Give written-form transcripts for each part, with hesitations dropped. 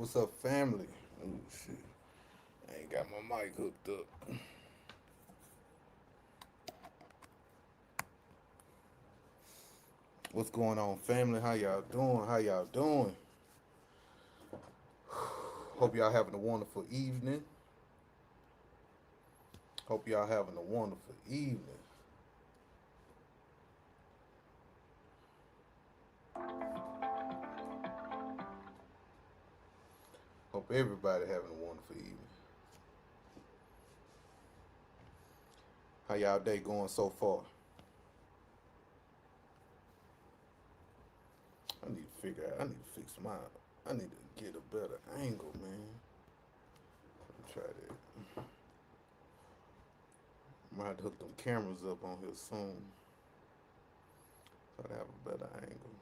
What's up, family? Oh shit, I ain't got my mic hooked up. What's going on, family? How y'all doing? How y'all doing? Hope y'all having a wonderful evening. Hope y'all having a wonderful evening. Hope everybody having a wonderful evening. How y'all day going so far? I need to figure out. I need to fix my. I need to get a better angle, man. Let me try that. I'm gonna have to hook them cameras up on here soon. Try to have a better angle.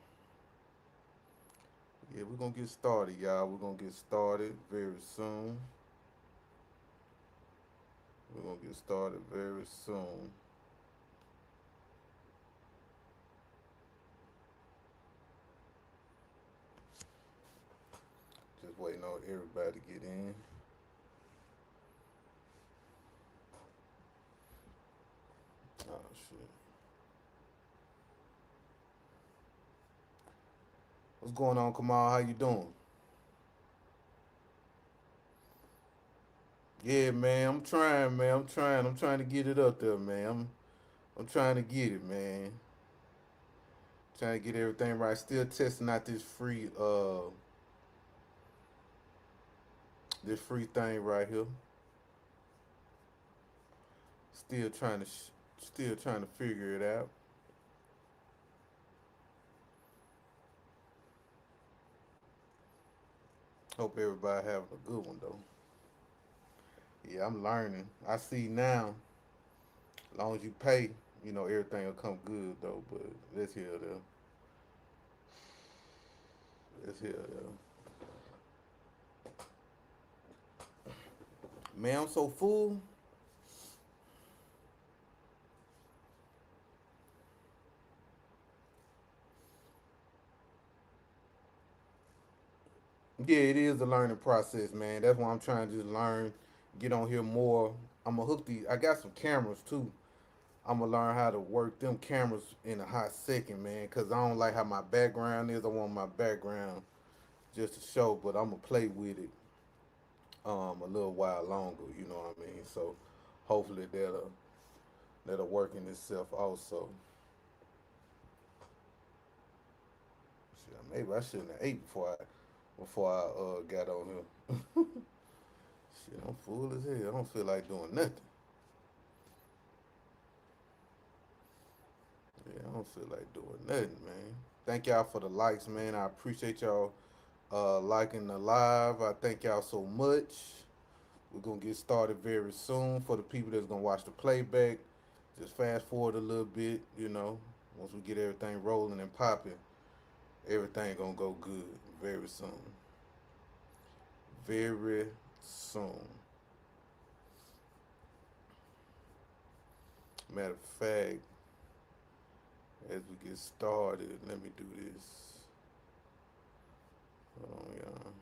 Yeah, we're gonna get started, y'all. We're gonna get started very soon. We're gonna get started very soon. Just waiting on everybody to get in. Oh shit. What's going on, Kamala? How you doing? Yeah, man. I'm trying, man. I'm trying. I'm trying to get it up there, man. I'm trying to get it, man. Trying to get everything right. Still testing out this free thing right here. Still trying to figure it out. Hope everybody having a good one though. Yeah, I'm learning. I see now. As long as you pay, everything will come good though. But let's hear though. Let's hear though. Man, I'm so full. Yeah, it is a learning process, man. That's why I'm trying to just learn, get on here more. I'm gonna hook these. I got some cameras too. I'm gonna learn how to work them cameras in a hot second, man. Cause I don't like how my background is. I want my background just to show, but I'm gonna play with it a little while longer. You know what I mean? So hopefully that'll work in itself also. Shit, maybe I shouldn't have ate before I got on here. Shit, I'm full as hell. I don't feel like doing nothing. Yeah, I don't feel like doing nothing, man. Thank y'all for the likes, man. I appreciate y'all liking the live. I thank y'all so much. We're gonna get started very soon. For the people that's gonna watch the playback, just fast forward a little bit, Once we get everything rolling and popping, everything gonna go good very soon. Very soon. Matter of fact, as we get started, let me do this. Hold on, y'all.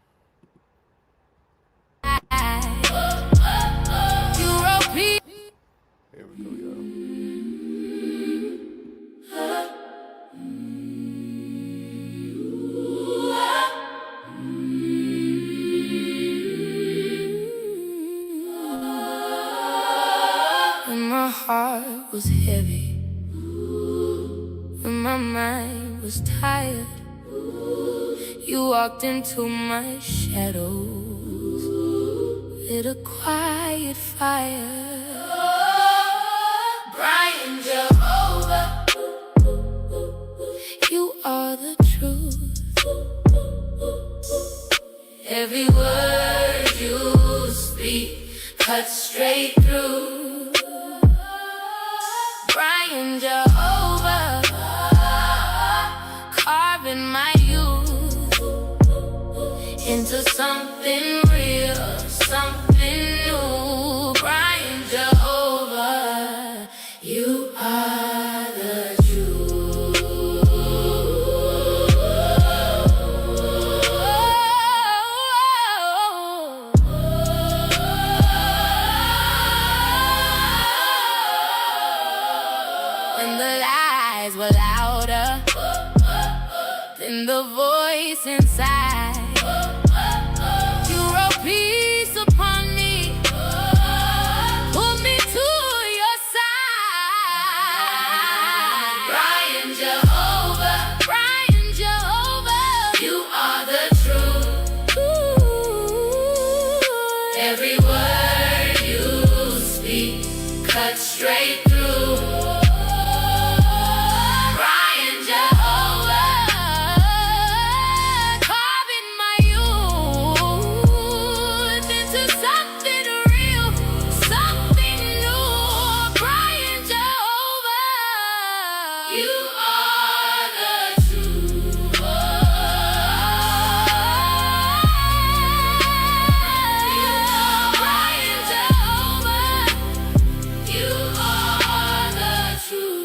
Here we go, y'all. When my heart was heavy, when my mind was tired, you walked into my shadows, lit a quiet fire. Brian Jehovah, you are the truth. Every word you speak cuts straight through. Brian Jehovah, carving my youth into something real, something new. Brian Jehovah, you are the truth. am the voice inside. You wrote peace upon me, pull me to your side. Brian Jehovah, Brian Jehovah, you are the truth. Every word you speak cuts straight through. Brian Jehovah, carving my youth into something real, something new. Brian Jehovah, you are the truth. Brian Jehovah, you are the truth.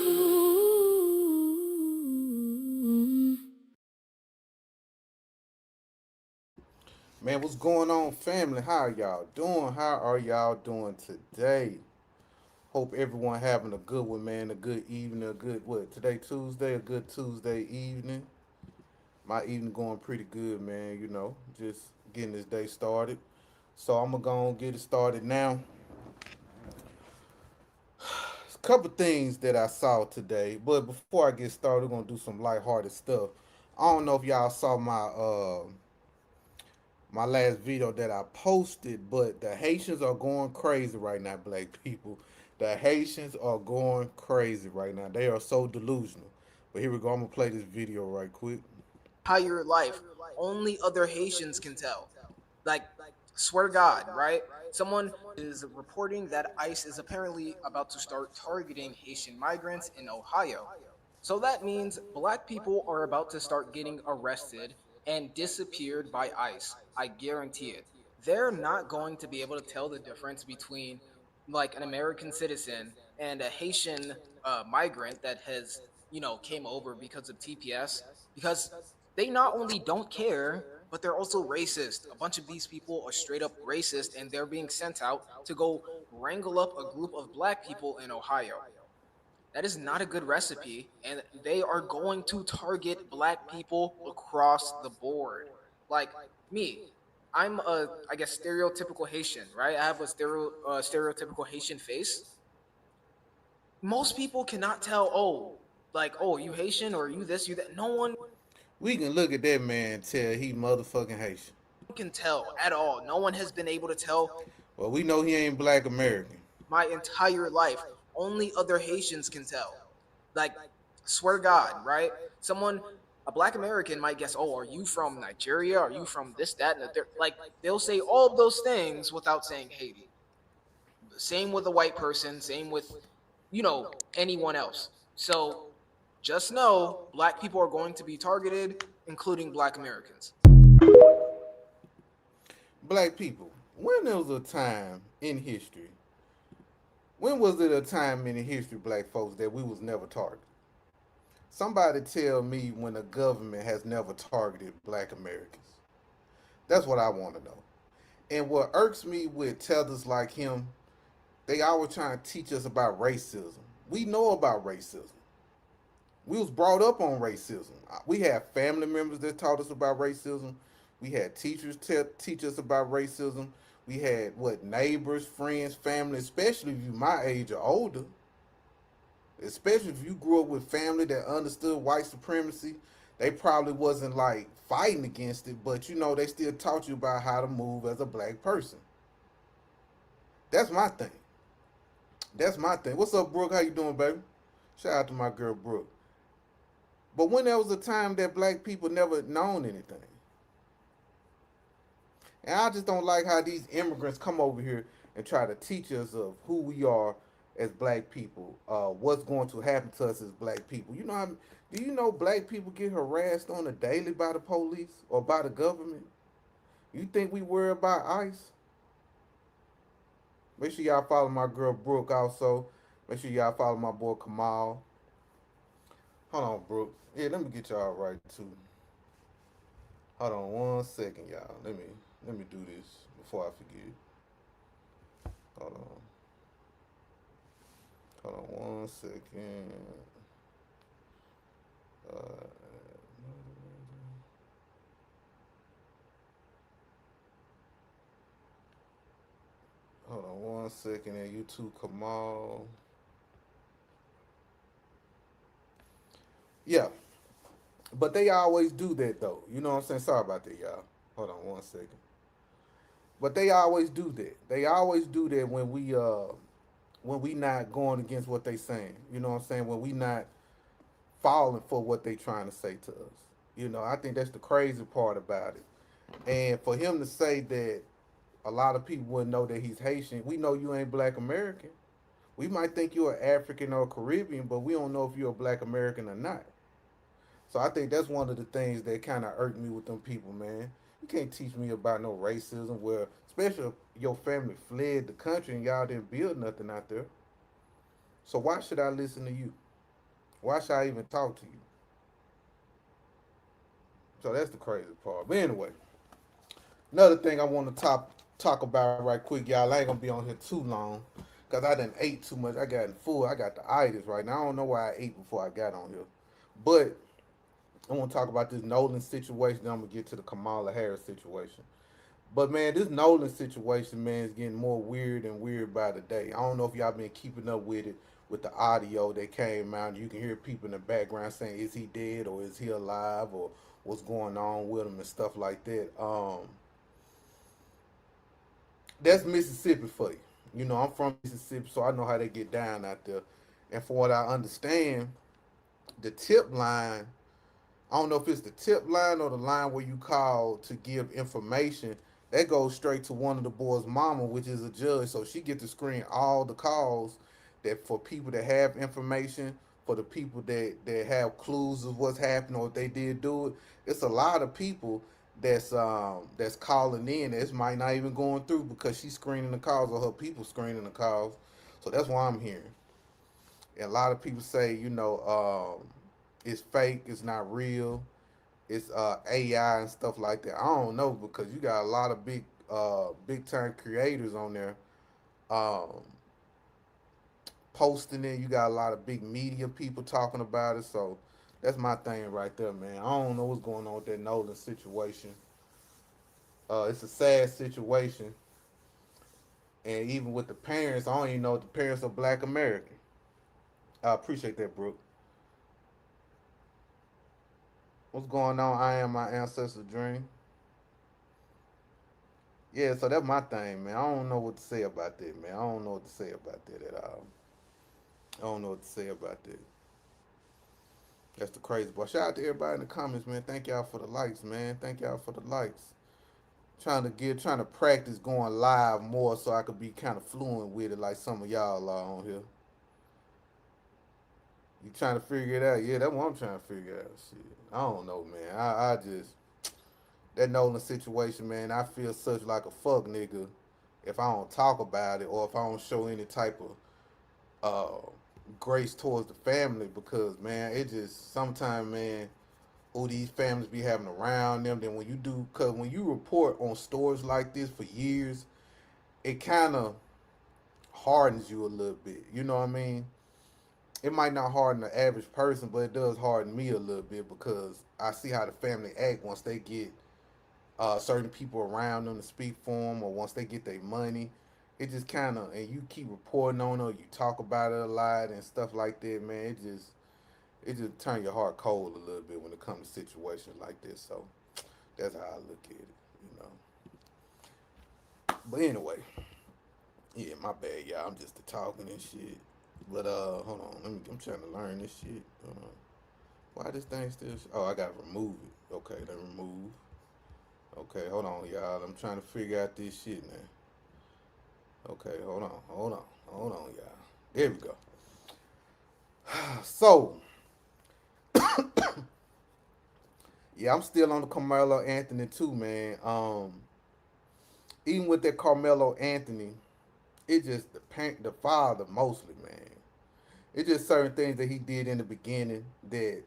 Man, what's going on, family? How are y'all doing? How are y'all doing today? Hope everyone having a good one, man. A good evening, a good what? Today Tuesday, a good Tuesday evening. My evening going pretty good, man. Just getting this day started. So I'm gonna go and get it started now. A couple things that I saw today, but before I get started, we're gonna do some lighthearted stuff. I don't know if y'all saw my last video that I posted, but the Haitians are going crazy right now, black people. The Haitians are going crazy right now. They are so delusional. But here we go. I'm gonna play this video right quick. Entire life. Only other Haitians can tell. Like, swear to God, right? Someone is reporting that ICE is apparently about to start targeting Haitian migrants in Ohio. So that means black people are about to start getting arrested and disappeared by ICE. I guarantee it. They're not going to be able to tell the difference between like an American citizen and a Haitian migrant that has, came over because of TPS, because they not only don't care, but they're also racist. A bunch of these people are straight up racist, and they're being sent out to go wrangle up a group of black people in Ohio. That is not a good recipe, and they are going to target black people across the board. Like me, I'm a, I guess, stereotypical Haitian, right? I have a stereotypical Haitian face. Most people cannot tell, oh, like, oh, are you Haitian or are you this, you that? No one We can look at that man and tell he motherfucking Haitian. can tell at all. No one has been able to tell Well, we know he ain't black American. my entire life. Only other Haitians can tell. Like, swear to God, right? Someone, a black American might guess, oh, are you from Nigeria? Are you from this, that, and the third? Like, they'll say all of those things without saying Haiti. Same with a white person, same with, anyone else. So just know black people are going to be targeted, including black Americans. Black people, when there was a time in history, when was it a time in the history, black folks, that we was never targeted? Somebody tell me when the government has never targeted black Americans. That's what I want to know. And what irks me with tethers like him, they always trying to teach us about racism. We know about racism. We was brought up on racism. We had family members that taught us about racism. We had teachers teach us about racism. We had what, neighbors, friends, family, especially if you my age or older. Especially if you grew up with family that understood white supremacy, they probably wasn't like fighting against it, but they still taught you about how to move as a black person. That's my thing. That's my thing. What's up, Brooke? How you doing, baby? Shout out to my girl Brooke. But when there was a time that black people never known anything. And I just don't like how these immigrants come over here and try to teach us of who we are as black people, what's going to happen to us as black people. Do you know black people get harassed on a daily by the police or by the government? You think we worry about ICE? Make sure y'all follow my girl Brooke also. Make sure y'all follow my boy Kamal. Hold on, Brooke. Yeah, let me get y'all right too. Hold on 1 second, y'all. Let me do this before I forget. Hold on. Hold on 1 second. One second, and you too, Kamal. Yeah, but they always do that though. You know what I'm saying? Sorry about that, y'all. Hold on one second. But they always do that. They always do that when we not going against what they saying. You know what I'm saying? When we not falling for what they trying to say to us. You know, I think that's the crazy part about it. And for him to say that a lot of people wouldn't know that he's Haitian, we know you ain't Black American. We might think you're African or Caribbean, but we don't know if you're a Black American or not. So I think that's one of the things that kind of irked me with them people, man. You can't teach me about no racism where, especially if your family fled the country and y'all didn't build nothing out there. So why should I listen to you? Why should I even talk to you? So that's the crazy part. But anyway, another thing I want to talk about right quick, y'all. I ain't gonna be on here too long, cause I done ate too much. I got full. I got the itis right now. I don't know why I ate before I got on here, but I want to talk about this Nolan situation. Then I'm gonna get to the Kamala Harris situation. But man, this Nolan situation, man, is getting more weird and weird by the day. I don't know if y'all been keeping up with it with the audio that came out. You can hear people in the background saying, "Is he dead or is he alive or what's going on with him and stuff like that." That's Mississippi for you. You know, I'm from Mississippi, so I know how they get down out there. And from what I understand, the tip line, I don't know if it's the tip line or the line where you call to give information. That goes straight to one of the boys' mama, which is a judge. So she get to screen all the calls that for people that have information, for the people that have clues of what's happening or if they did do it. It's a lot of people that's calling in. This might not even going through because she's screening the calls or her people screening the calls. So that's why I'm hearing. And a lot of people say, it's fake, it's not real, it's AI and stuff like that. I don't know because you got a lot of big time creators on there um, posting it. You got a lot of big media people talking about it. So that's my thing right there, man. I don't know what's going on with that Nolan situation. It's a sad situation, and even with the parents, I don't even know if the parents are Black American. I appreciate that, Brooke. What's going on? I am my ancestor's dream. Yeah, so that's my thing, man. I don't know what to say about that, man. I don't know what to say about that at all. I don't know what to say about that. That's the crazy part. Shout out to everybody in the comments, man. Thank y'all for the likes, man. Thank y'all for the likes. Trying to practice going live more so I could be kind of fluent with it, like some of y'all are on here. You trying to figure it out? Yeah, that's what I'm trying to figure out. Shit, I don't know, man. I just that Nolan situation, man. I feel such like a fuck nigga if I don't talk about it or if I don't show any type of grace towards the family because man, it just sometimes, man, who these families be having around them. Then when you do, cause when you report on stories like this for years, it kind of hardens you a little bit. You know what I mean? It might not harden the average person, but it does harden me a little bit because I see how the family act once they get certain people around them to speak for them, or once they get their money. It just kind of, and you keep reporting on it, you talk about it a lot and stuff like that, man. It just turn your heart cold a little bit when it comes to situations like this. So that's how I look at it, you know. But anyway, yeah, my bad, y'all. I'm just talking and shit. But hold on, I'm trying to learn this shit. Why this thing still? Oh, I gotta remove it. Okay, let me remove. Okay, hold on, y'all. I'm trying to figure out this shit now. Okay, hold on, y'all. There we go. So, yeah, I'm still on the Carmelo Anthony too, man. Even with that Carmelo Anthony, it just the father mostly, man. It's just certain things that he did in the beginning that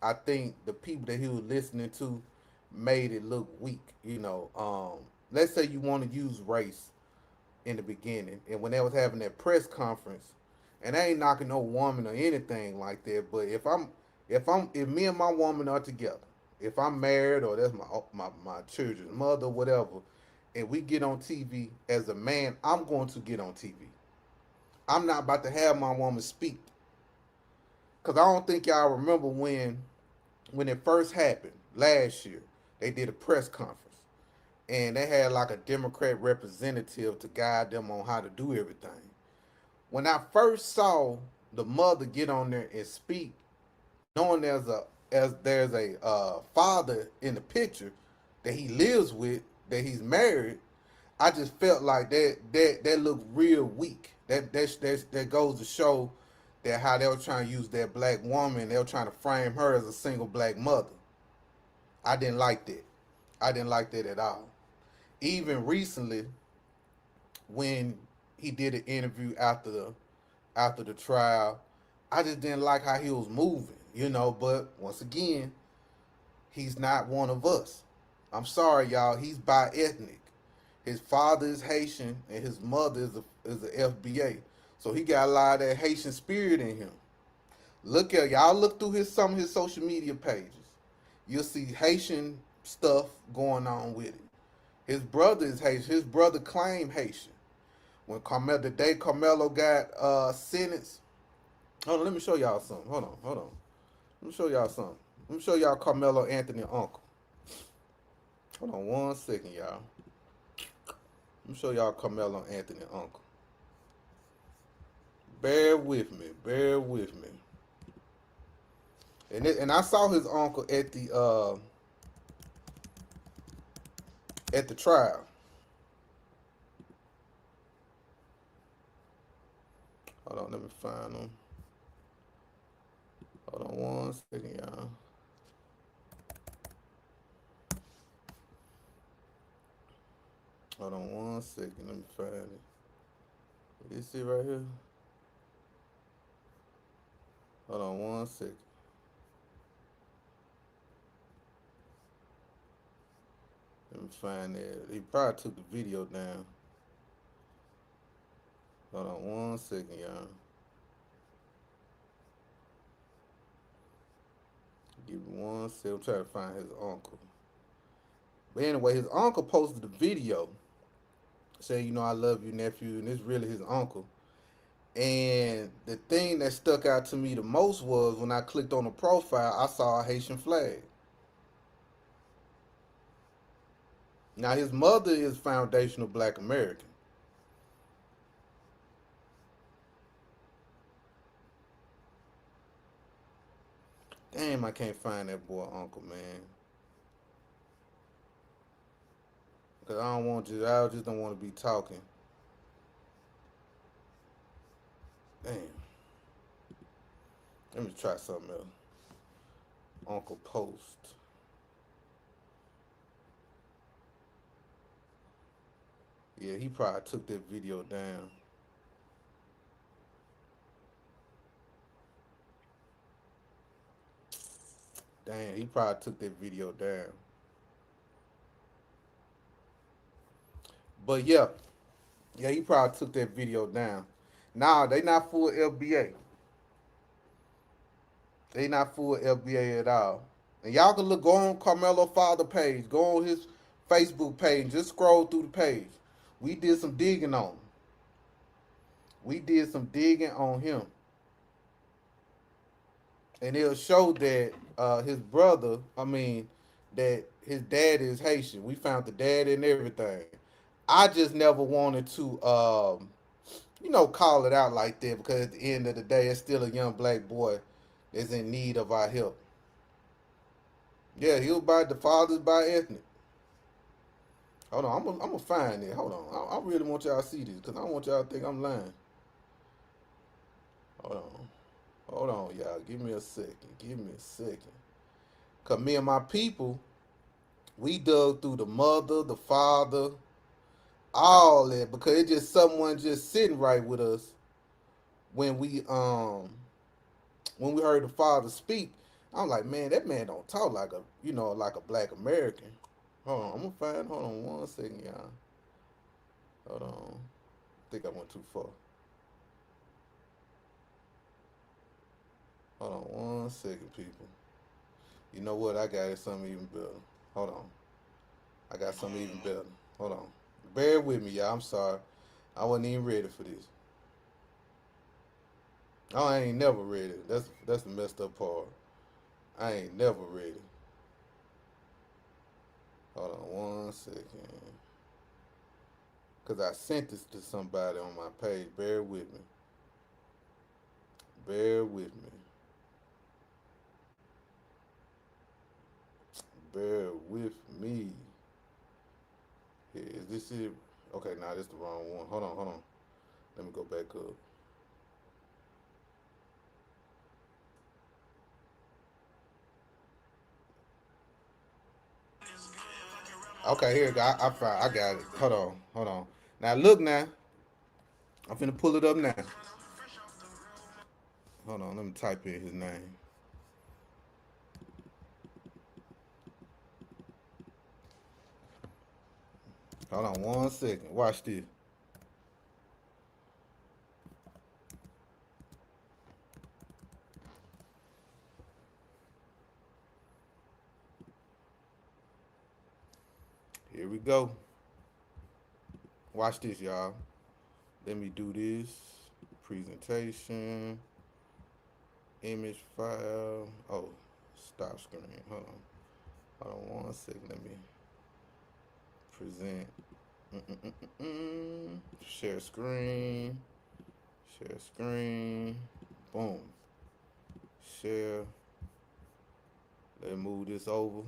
I think the people that he was listening to made it look weak. Let's say you want to use race in the beginning, and when they was having that press conference, and I ain't knocking no woman or anything like that, but if me and my woman are together, if I'm married or that's my children's mother, whatever, and we get on TV, as a man, I'm going to get on TV. I'm not about to have my woman speak. Cause I don't think y'all remember when it first happened last year. They did a press conference and they had like a Democrat representative to guide them on how to do everything. When I first saw the mother get on there and speak, knowing there's a father in the picture that he lives with, that he's married, I just felt like that looked real weak. That goes to show that how they were trying to use that black woman, they were trying to frame her as a single black mother. I didn't like that. I didn't like that at all. Even recently, when he did an interview after the trial, I just didn't like how he was moving, you know. But once again, he's not one of us. I'm sorry, y'all. He's bi ethnic. His father is Haitian and his mother is a FBA. So he got a lot of that Haitian spirit in him. Look at y'all. Look through some of his social media pages. You'll see Haitian stuff going on with it. His brother is Haitian. His brother claimed Haitian. When Carmelo, the day Carmelo got sentenced, hold on, let me show y'all something. Hold on. Let me show y'all something. Let me show y'all Carmelo Anthony uncle. Hold on 1 second, y'all. Let me show y'all Carmelo Anthony uncle. Bear with me. Bear with me. And I saw his uncle at the trial. Hold on, let me find him. Hold on 1 second, y'all. Hold on 1 second. Let me find it. You see right here? Hold on 1 second. Let me find that. He probably took the video down. Hold on 1 second, y'all. Give me 1 second. I'm trying to find his uncle. But anyway, his uncle posted a video saying, you know, I love you, nephew, and it's really his uncle. And the thing that stuck out to me the most was when I clicked on the profile, I saw a Haitian flag. Now, his mother is foundational black American. Damn, I can't find that boy uncle, man. Because I just don't want to be talking. Damn. Let me try something else. Uncle Post. Yeah, he probably took that video down. Damn, he probably took that video down. But yeah, he probably took that video down. Nah, they not full FBA. They not full FBA at all. And y'all can go on Carmelo Father page, go on his Facebook page, and just scroll through the page. We did some digging on him. We did some digging on him. And it'll show that his brother, that his dad is Haitian. We found the dad and everything. I just never wanted to, call it out like that because at the end of the day, it's still a young black boy that's in need of our help. Yeah, he was by the father's by ethnic. Hold on, I'm gonna find it. Hold on, I really want y'all to see this because I don't want y'all to think I'm lying. Hold on, hold on, y'all. Give me a second. Give me a second. Cause me and my people, we dug through the mother, the father, all that because it's just someone just sitting right with us when we heard the father speak. I'm like, man, that man don't talk like a black American. Hold on, I'm gonna find. Hold on 1 second, y'all. Hold on. I think I went too far. Hold on 1 second, people. You know what? I got something even better. Hold on. I got something even better. Hold on. Bear with me, y'all. I'm sorry. I wasn't even ready for this. Oh, I ain't never ready. That's the messed up part. I ain't never ready. Hold on one second. Cause I sent this to somebody on my page. Bear with me. Bear with me. Bear with me. Here, is this it? Okay, nah, this the wrong one. Hold on. Let me go back up. Okay, here you go. I got it. Hold on. Now look now. I'm finna pull it up now. Hold on, let me type in his name. Hold on one second. Watch this. Here we go. Watch this, y'all. Let me do this. Presentation. Image file. Oh, stop screen. Hold on. Hold on one second. Let me present. Share screen. Share screen. Boom. Share. Let's move this over.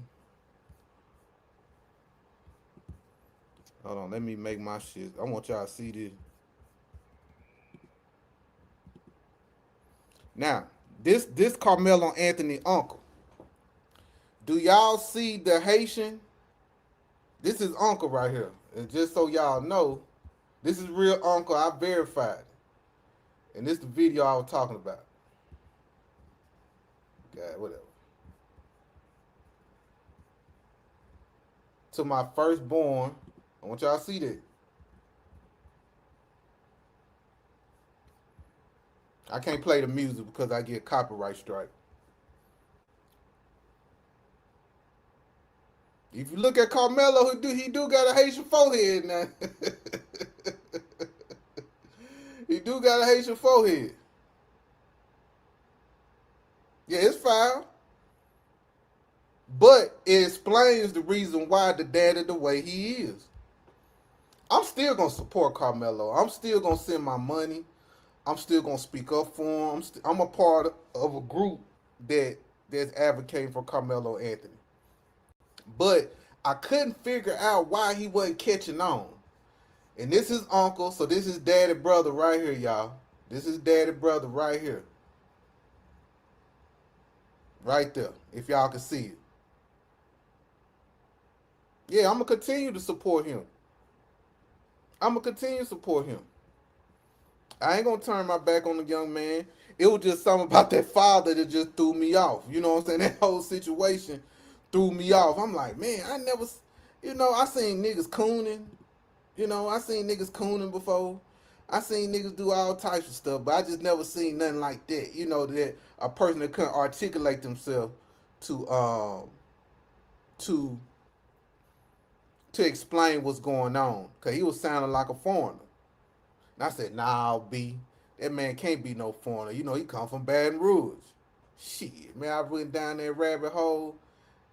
Hold on. Let me make my shit. I want y'all to see this. Now, this Carmelo Anthony uncle. Do y'all see the Haitian? This is uncle right here. And just so y'all know, this is real uncle. I verified it. And this is the video I was talking about. God, whatever. To my firstborn. I want y'all to see that. I can't play the music because I get copyright strike. If you look at Carmelo, he do got a Haitian forehead now. He do got a Haitian forehead. Yeah, it's foul. But it explains the reason why the daddy the way he is. I'm still gonna support Carmelo. I'm still gonna send my money. I'm still gonna speak up for him. I'm a part of a group that's advocating for Carmelo Anthony. But I couldn't figure out why he wasn't catching on. And this is uncle, so this is daddy brother right here, y'all. This is daddy brother right here. Right there. If y'all can see it. Yeah, I'm gonna continue to support him. I'm gonna continue to support him. I ain't gonna turn my back on the young man. It was just something about that father that just threw me off. You know what I'm saying? That whole situation threw me off. I'm like, man, I never, I seen niggas cooning. I seen niggas cooning before. I seen niggas do all types of stuff, but I just never seen nothing like that. That a person that couldn't articulate themselves to to to explain what's going on. Cause he was sounding like a foreigner. And I said, nah, B, that man can't be no foreigner. He come from Baton Rouge. Shit, man, I went down that rabbit hole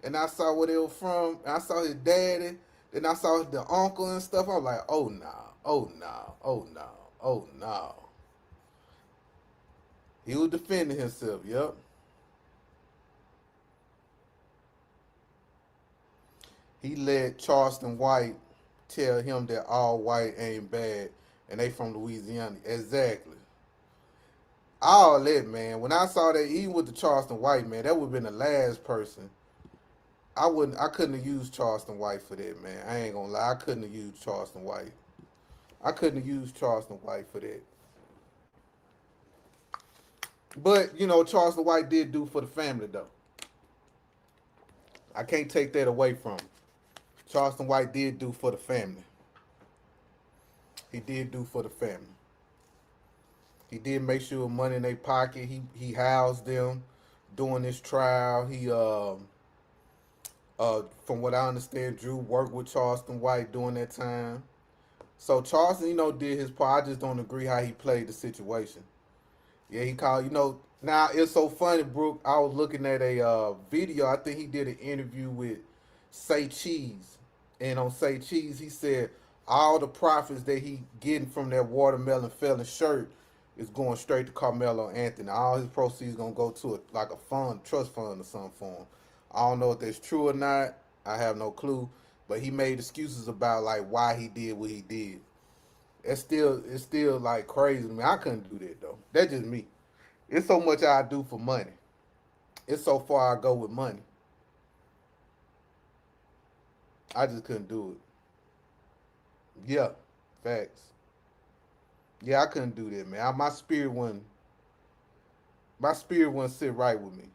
and I saw where they were from. And I saw his daddy. Then I saw the uncle and stuff. I was like, oh, no, oh, no, oh, no, oh, no. He was defending himself, yep. He let Charleston White tell him that all white ain't bad and they from Louisiana. Exactly. All that, man. When I saw that, even with the Charleston White, man, that would have been the last person. I couldn't have used Charleston White for that, man. I ain't gonna lie. I couldn't have used Charleston White. I couldn't have used Charleston White for that. But, Charleston White did do for the family, though. I can't take that away from him. Charleston White did do for the family. He did do for the family. He did make sure money in their pocket. He housed them during this trial. He from what I understand, Drew worked with Charleston White during that time. So Charleston, did his part. I just don't agree how he played the situation. Yeah, he called. Now it's so funny, Brooke. I was looking at a video. I think he did an interview with Say Cheese, and on Say Cheese, he said all the profits that he getting from that watermelon felon shirt is going straight to Carmelo Anthony. All his proceeds gonna go to like a fund, trust fund or something for him. I don't know if that's true or not. I have no clue. But he made excuses about like why he did what he did. It's still like crazy to me. I couldn't do that though. That's just me. It's so much I do for money. It's so far I go with money. I just couldn't do it. Yeah, facts. Yeah, I couldn't do that, man. My spirit wouldn't sit right with me.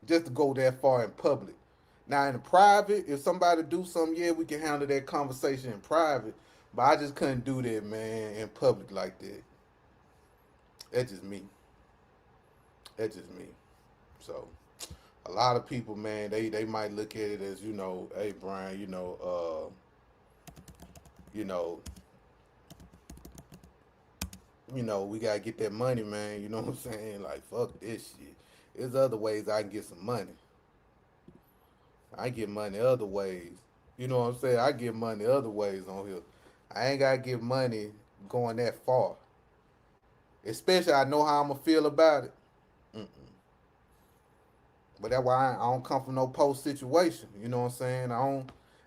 Just to go that far in public. Now in the private, if somebody do something, yeah, we can handle that conversation in private. But I just couldn't do that, man, in public like that. That's just me. That's just me. So a lot of people, man, they might look at it as, hey Brian, you know, we gotta get that money, man. You know what I'm saying? Like, fuck this shit. There's other ways I can get some money. I get money other ways. You know what I'm saying? I get money other ways on here. I ain't gotta get money going that far. Especially I know how I'm gonna feel about it. Mm-mm. But that's why I don't come from no post situation. You know what I'm saying?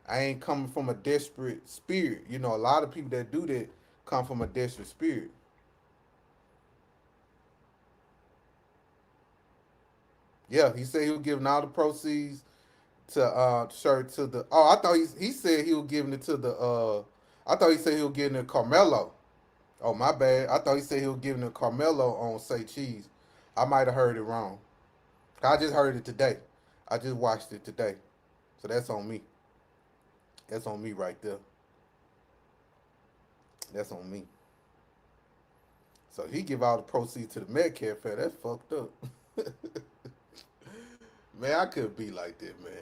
I ain't coming from a desperate spirit. A lot of people that do that come from a desperate spirit. Yeah, he said he was giving all the proceeds to shirt to the. Oh, I thought he said he was giving it to the. I thought he said he was giving it to Carmelo. Oh, my bad. I thought he said he was giving it to Carmelo on Say Cheese. I might have heard it wrong. I just heard it today. I just watched it today. So that's on me. That's on me right there. That's on me. So he give all the proceeds to the Medicare fair. That's fucked up. Man, I could be like that, man.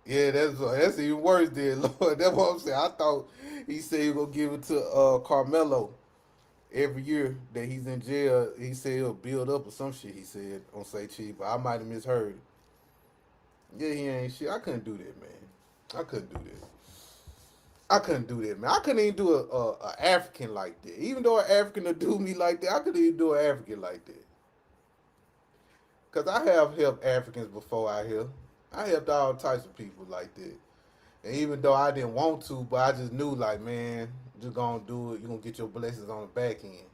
Yeah, that's even worse, than Lord. That's what I'm saying. I thought he said he was gonna give it to Carmelo every year that he's in jail. He said he'll build up or some shit. He said on Say Cheese, but I might have misheard it. Yeah, he ain't shit. I couldn't do that, man. I couldn't do that. I couldn't do that, man. I couldn't even do a African like that. Even though an African would do me like that, I couldn't even do an African like that. Cause I have helped Africans before out here. I helped all types of people like that. And even though I didn't want to, but I just knew like, man, just gonna do it. You're gonna get your blessings on the back end.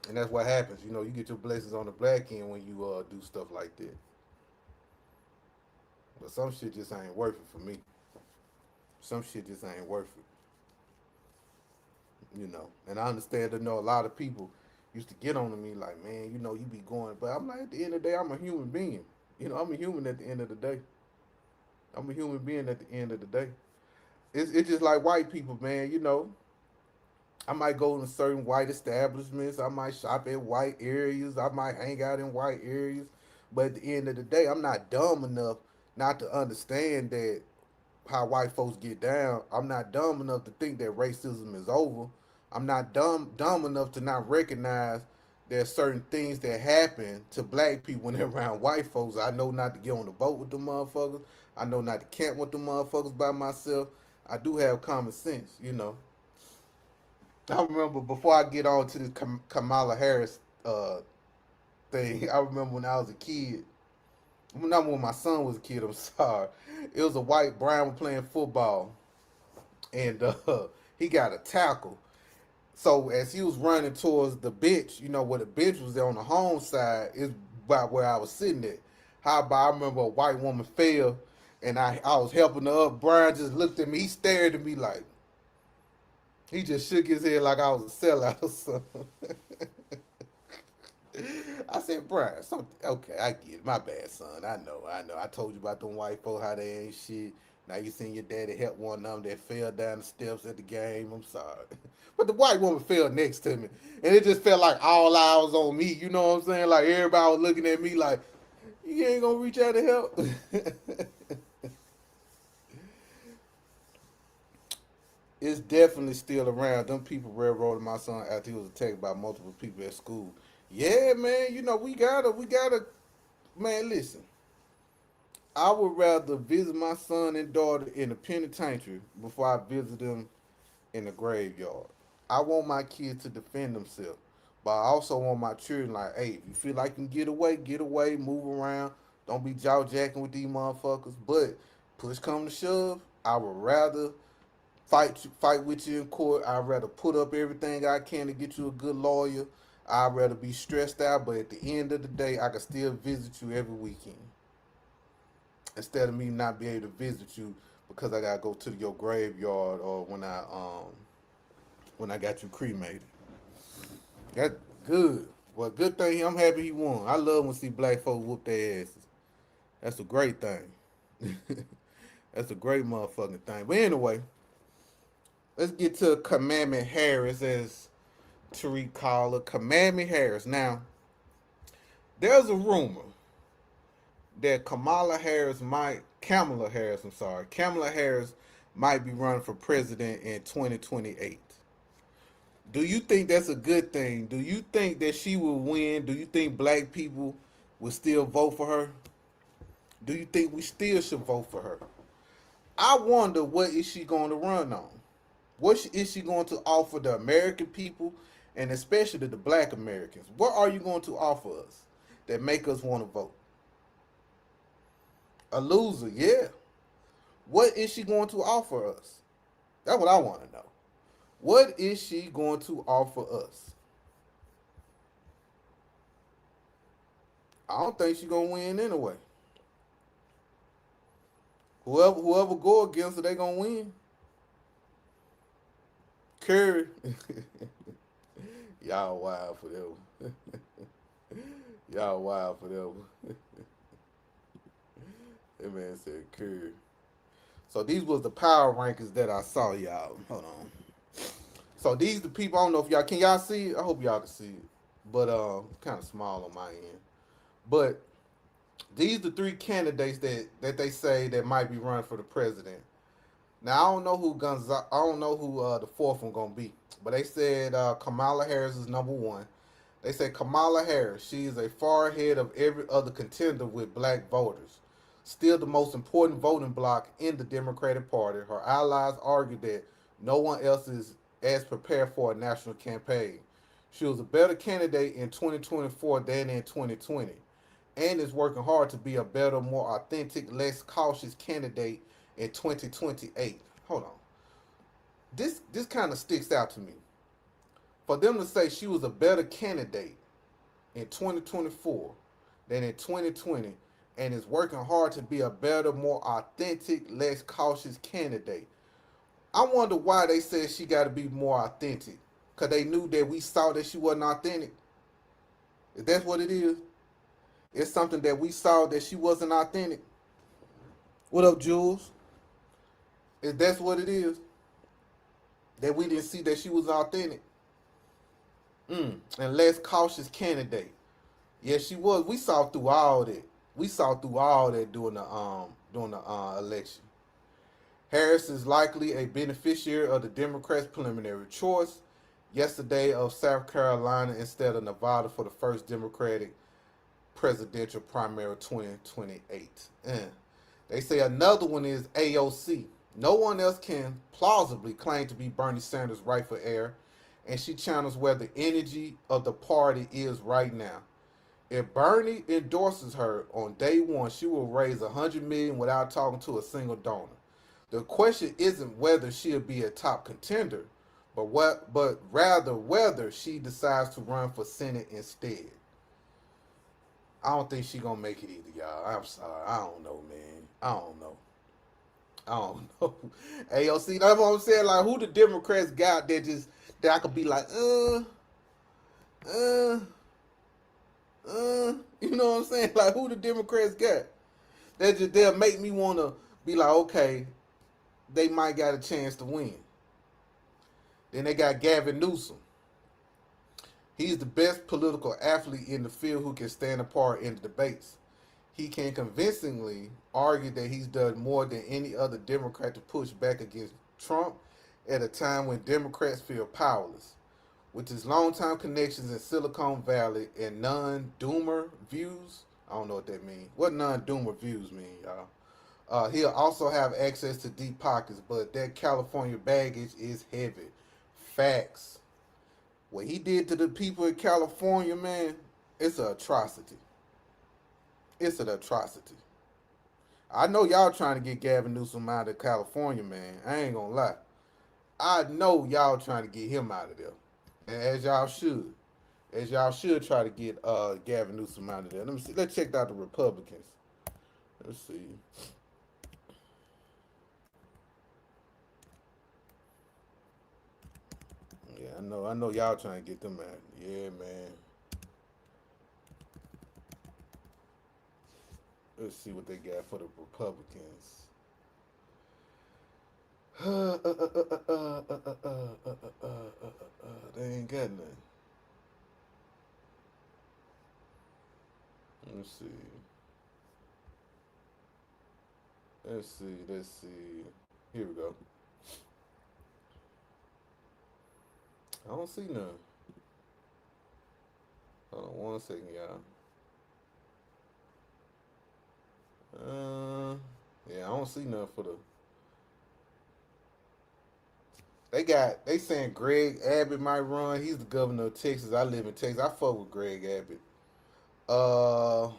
And that's what happens. You get your blessings on the back end when you do stuff like that. But some shit just ain't worth it for me. Some shit just ain't worth it. And I understand to know a lot of people used to get on to me like, man, you be going. But I'm like, at the end of the day, I'm a human being. I'm a human at the end of the day. I'm a human being at the end of the day. It's just like white people, man. I might go to certain white establishments. I might shop at white areas. I might hang out in white areas. But at the end of the day, I'm not dumb enough not to understand that how white folks get down. I'm not dumb enough to think that racism is over. I'm not dumb enough to not recognize there's certain things that happen to black people when they're around white folks. I know not to get on the boat with the motherfuckers. I know not to camp with the motherfuckers by myself. I do have common sense. I remember before I get on to this Kamala Harris thing, I remember when I was a kid. Not when my son was a kid, I'm sorry. It was a white Brian was playing football, and he got a tackle. So as he was running towards the bench, where the bench was there on the home side, is about where I was sitting at. How about I remember a white woman fell, and I was helping her up. Brian just looked at me. He stared at me like, he just shook his head like I was a sellout or something. I said, Brian, something. Okay, I get it. My bad, son. I know. I told you about them white folks, how they ain't shit. Now you seen your daddy help one of them that fell down the steps at the game. I'm sorry. But the white woman fell next to me. And it just felt like all eyes on me. You know what I'm saying? Like everybody was looking at me like, you ain't gonna reach out to help. it's definitely still around. Them people railroaded my son after he was attacked by multiple people at school. Yeah, man. You know we gotta. Man, listen. I would rather visit my son and daughter in the penitentiary before I visit them in the graveyard. I want my kids to defend themselves, but I also want my children like, hey, if you feel like you can get away, move around. Don't be jaw jacking with these motherfuckers. But push come to shove, I would rather fight with you in court. I'd rather put up everything I can to get you a good lawyer. I'd rather be stressed out, but at the end of the day, I can still visit you every weekend instead of me not be able to visit you because I gotta go to your graveyard or when I got you cremated. That's good. Well, good thing I'm happy he won. I love when see black folks whoop their asses. That's a great thing. That's a great motherfucking thing. But anyway, let's get to Commandment Harris, as Tariq called her. Commandment Harris. Now, there's a rumor that Kamala Harris might be running for president in 2028. Do you think that's a good thing? Do you think that she will win? Do you think black people will still vote for her? Do you think we still should vote for her? I wonder what is she going to run on? What is she going to offer the American people and especially the black Americans? What are you going to offer us that make us want to vote? A loser, yeah. What is she going to offer us? That's what I want to know. What is she going to offer us? I don't think she's gonna win anyway. Whoever go against her, they gonna win. Curry, y'all wild for them. Y'all wild for them. That man said Curry. So these was the power rankings that I saw, y'all. Hold on. So these the people. I don't know if y'all can y'all see it. I hope y'all can see it, but kind of small on my end. But these the three candidates that they say that might be running for the president. Now I don't know I don't know who the fourth one gonna be, but they said Kamala Harris is number one. They said Kamala Harris, she is a far ahead of every other contender with black voters. Still the most important voting bloc in the Democratic Party. Her allies argue that no one else is as prepared for a national campaign. She was a better candidate in 2024 than in 2020 and is working hard to be a better, more authentic, less cautious candidate in 2028. Hold on. This kind of sticks out to me. For them to say she was a better candidate in 2024 than in 2020 and is working hard to be a better, more authentic, less cautious candidate. I wonder why they said she got to be more authentic. Because they knew that we saw that she wasn't authentic. If that's what it is, it's something that we saw that she wasn't authentic. What up, Jules? If that's what it is, that we didn't see that she was authentic. And less cautious candidate. Yeah, she was. We saw through all that. We saw through all that during the election. Harris is likely a beneficiary of the Democrats' preliminary choice yesterday of South Carolina instead of Nevada for the first Democratic presidential primary 2028. They say another one is AOC. No one else can plausibly claim to be Bernie Sanders' rightful heir, and she channels where the energy of the party is right now. If Bernie endorses her on day one, she will raise $100 million without talking to a single donor. The question isn't whether she'll be a top contender, but rather whether she decides to run for Senate instead. I don't think she's gonna make it either, y'all. I'm sorry. I don't know, man. I don't know. AOC, that's what I'm saying. Like, who the Democrats got that I could be like, you know what I'm saying? Like, who the Democrats got? They'll make me wanna be like, okay, they might got a chance to win. Then they got Gavin Newsom. He's the best political athlete in the field who can stand apart in the debates. He can convincingly argue that he's done more than any other Democrat to push back against Trump at a time when Democrats feel powerless. With his longtime connections in Silicon Valley and non-doomer views, I don't know what that means. What non-doomer views mean, y'all? He'll also have access to deep pockets, but that California baggage is heavy. Facts. What he did to the people in California, man, it's an atrocity. It's an atrocity. I know y'all trying to get Gavin Newsom out of California, man. I ain't gonna lie. I know y'all trying to get him out of there. As y'all should. As y'all should try to get Gavin Newsom out of there. Let me see. Let's check out the Republicans. Let's see. Yeah, I know y'all trying to get them out. Yeah, man. Let's see what they got for the Republicans. They ain't got nothing. Let's see. Let's see. Let's see. Here we go. I don't see none. Hold on one second, y'all. Yeah, I don't see none for the. They saying Greg Abbott might run. He's the governor of Texas. I live in Texas. I fuck with Greg Abbott. Uh,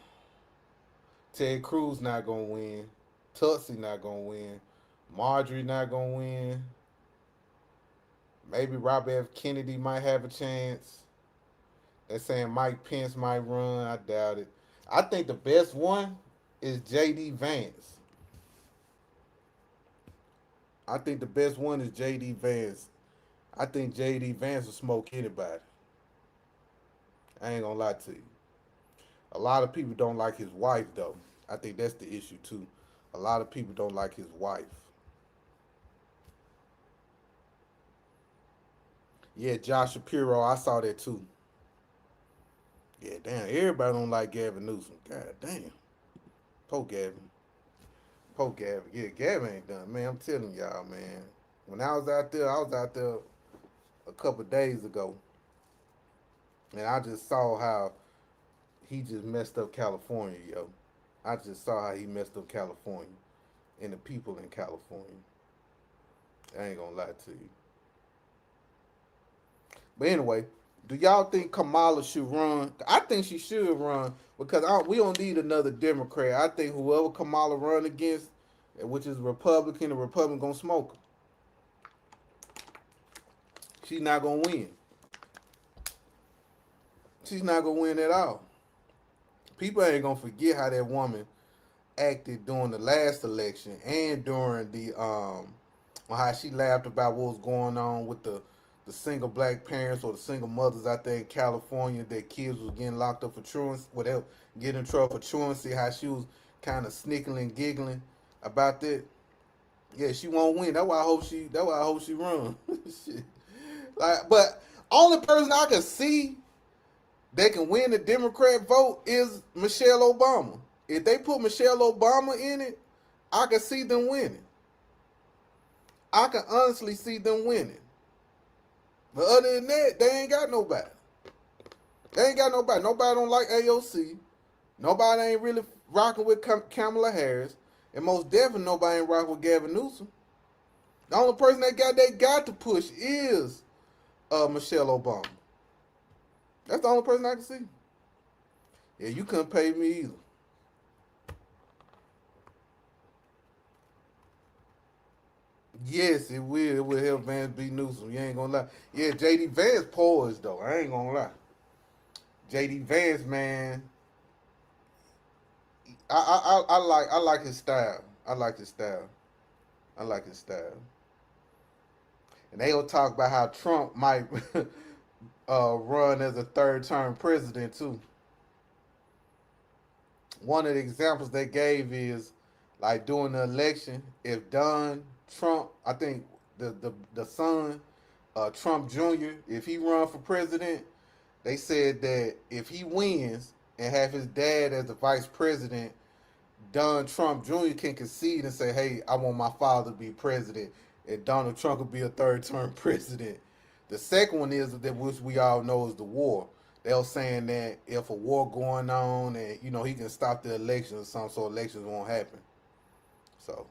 Ted Cruz not gonna win. Tutsi not gonna win. Marjorie not gonna win. Maybe Robert F. Kennedy might have a chance. They're saying Mike Pence might run. I doubt it. I think the best one is J.D. Vance. I think the best one is J.D. Vance. I think J.D. Vance will smoke anybody. I ain't gonna lie to you. A lot of people don't like his wife, though. I think that's the issue, too. A lot of people don't like his wife. Yeah, Josh Shapiro, I saw that, too. Yeah, damn, everybody don't like Gavin Newsom. God damn. Poor Gavin. Poor Gavin. Yeah, Gavin ain't done. Man, I'm telling y'all, man. When I was out there a couple days ago, and I just saw how he just messed up California, yo. I just saw how he messed up California and the people in California. I ain't gonna lie to you. But anyway, do y'all think Kamala should run? I think she should run because we don't need another Democrat. I think whoever Kamala run against, which is Republican, the Republican gonna smoke her. She's not gonna win. She's not gonna win at all. People ain't gonna forget how that woman acted during the last election and during the how she laughed about what was going on with the single black parents or the single mothers out there in California. Their kids was getting locked up for truancy, whatever, getting in trouble for truancy. How she was kind of snickling and giggling about that. Yeah, she won't win. That's why I hope she. That's why I hope she run. Shit. Like, but only person I can see that can win the Democrat vote is Michelle Obama. If they put Michelle Obama in it, I can see them winning. I can honestly see them winning. But other than that, they ain't got nobody. They ain't got nobody. Nobody don't like AOC. Nobody ain't really rocking with Kamala Harris. And most definitely nobody ain't rocking with Gavin Newsom. The only person they got to push is Michelle Obama. That's the only person I can see. Yeah, you couldn't pay me either. Yes, it will. It will help Vance beat Newsom. You ain't gonna lie. Yeah, JD Vance poised though. I ain't gonna lie. JD Vance, man. I like his style. I like his style. I like his style. And they'll talk about how Trump might run as a third term president too. One of the examples they gave is like during the election, if Don Trump, I think the son, Trump Jr., if he run for president, they said that if he wins and have his dad as the vice president, Don Trump Jr. can concede and say, "Hey, I want my father to be president." and Donald Trump will be a third term president. The second one is that which we all know is the war. They were saying that if a war going on and he can stop the elections or something, so elections won't happen. So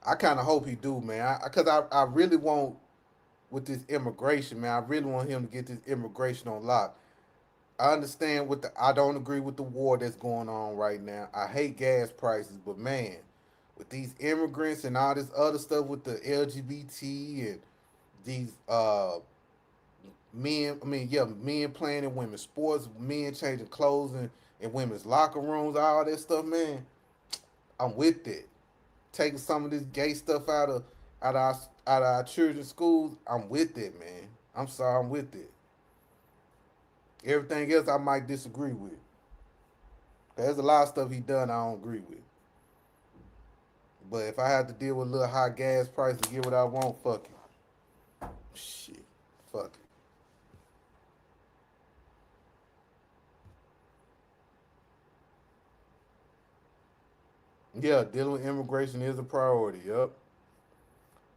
I kind of hope he do, man. I really want with this immigration, man. I really want him to get this immigration on lock. I understand I don't agree with the war that's going on right now. I hate gas prices, but man, with these immigrants and all this other stuff with the LGBT and these men, I mean, yeah, men playing in women's sports, men changing clothes in women's locker rooms, all that stuff, man. I'm with it. Taking some of this gay stuff out of our, out of our children's schools, I'm with it, man. I'm sorry, I'm with it. Everything else I might disagree with. There's a lot of stuff he done I don't agree with. But if I have to deal with a little high gas price to get what I want, fuck it. Shit. Fuck it. Yeah, dealing with immigration is a priority. Yup.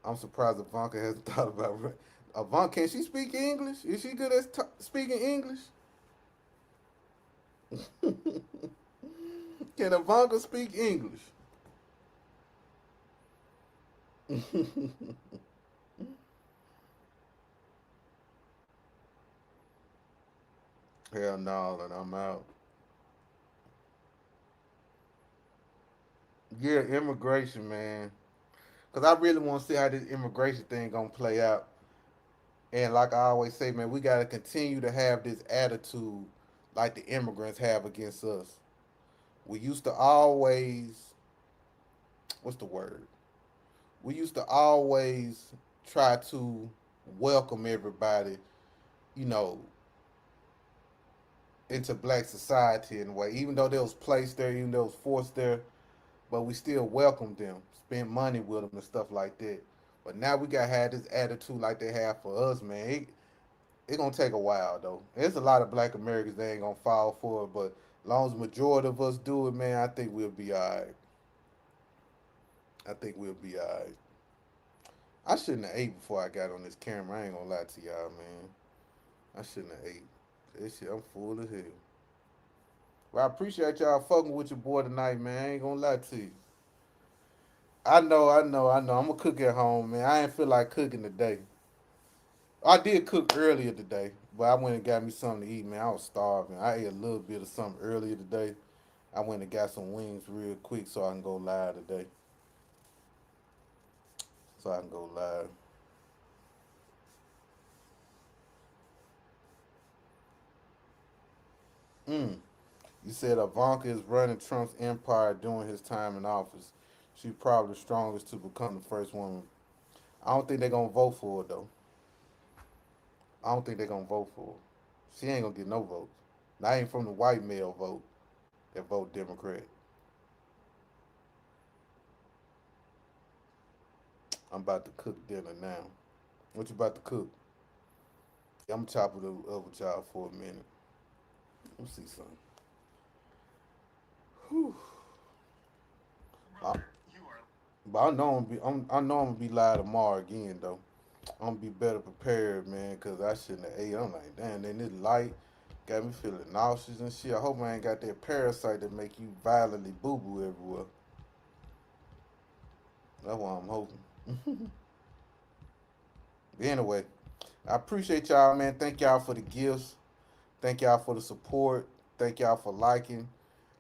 I'm surprised Ivanka hasn't thought about it. Ivanka, can she speak English? Is she good at speaking English? Can Ivanka speak English? Hell no, and I'm out. Yeah, immigration, man. Cause I really want to see how this immigration thing gonna play out. And like I always say, man, we gotta continue to have this attitude like the immigrants have against us. We used to always, what's the word? We used to always try to welcome everybody, you know, into black society in a way. Even though they was placed there, even though it was forced there, but we still welcomed them, spent money with them and stuff like that. But now we got to have this attitude like they have for us, man. It gonna take a while though. There's a lot of black Americans that ain't gonna fall for it, but as long as the majority of us do it, man, I think we'll be alright. I think we'll be alright. I shouldn't have ate before I got on this camera. I ain't gonna lie to y'all, man. I shouldn't have ate. This shit, I'm full of hell. Well, I appreciate y'all fucking with your boy tonight, man. I ain't gonna lie to you. I know. I'm gonna cook at home, man. I ain't feel like cooking today. I did cook earlier today, but I went and got me something to eat, man. I was starving. I ate a little bit of something earlier today. I went and got some wings real quick so I can go live today. So I can go live. Mm. You said Ivanka is running Trump's empire during his time in office. She's probably the strongest to become the first woman. I don't think they're gonna vote for her though. I don't think they're gonna vote for her. She ain't gonna get no votes. Not even from the white male vote that vote Democrat. I'm about to cook dinner now. What you about to cook? Yeah, I'm gonna chop it up with y'all for a minute. Let's see something. Whew. I, but I know I'm gonna be live tomorrow again though. I'm gonna be better prepared, man, cause I shouldn't have ate. I'm like, damn, then this light got me feeling nauseous and shit. I hope I ain't got that parasite that make you violently boo boo everywhere. That's what I'm hoping. Anyway, I appreciate y'all, man. Thank y'all for the gifts. Thank y'all for the support. Thank y'all for liking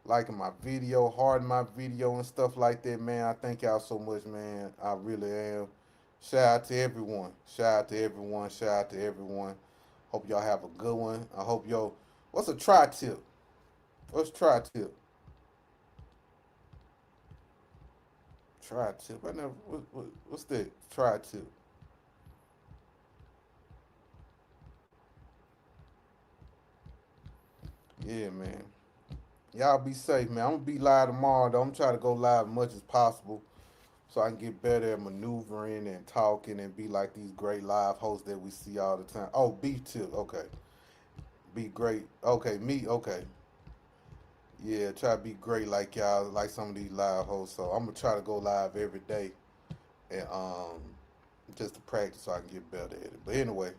my video, hearting my video and stuff like that, man. I thank y'all so much, man. I really am. Shout out to everyone. Shout out to everyone. Shout out to everyone. Hope y'all have a good one. I hope y'all. What's a tri tip? What's tri tip? Tri tip. I never. What's that? Tri tip. Yeah, man. Y'all be safe, man. I'm gonna be live tomorrow though. I'm trying to go live as much as possible so I can get better at maneuvering and talking and be like these great live hosts that we see all the time. Oh, beef tip. Okay. Be great. Okay, me. Okay. Yeah, try to be great like y'all, like some of these live hosts. So I'm gonna try to go live every day and just to practice so I can get better at it. But anyway,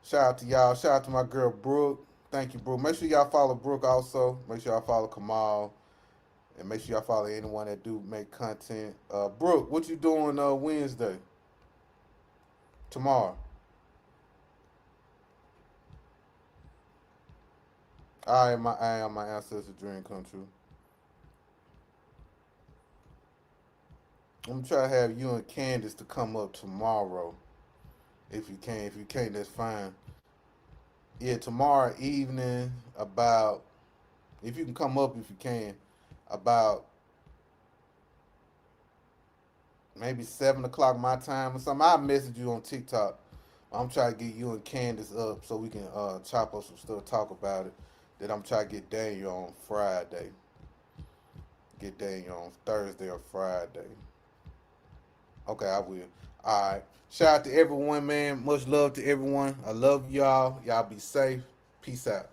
shout out to y'all. Shout out to my girl Brooke. Thank you, Brooke. Make sure y'all follow Brooke also. Make sure y'all follow Kamal. And make sure y'all follow anyone that do make content. Brooke, what you doing Wednesday? Tomorrow. I am my ancestor dream come true. I'm gonna try to have you and Candace to come up tomorrow. If you can. If you can't, that's fine. Yeah, tomorrow evening about if you can come up if you can, about maybe 7 o'clock my time or something. I'll message you on TikTok. I'm trying to get you and Candace up so we can chop up some stuff, talk about it. Then I'm trying to get Daniel on Friday. Get Daniel on Thursday or Friday. Okay, I will. All right. Shout out to everyone, man. Much love to everyone. I love y'all. Y'all be safe. Peace out.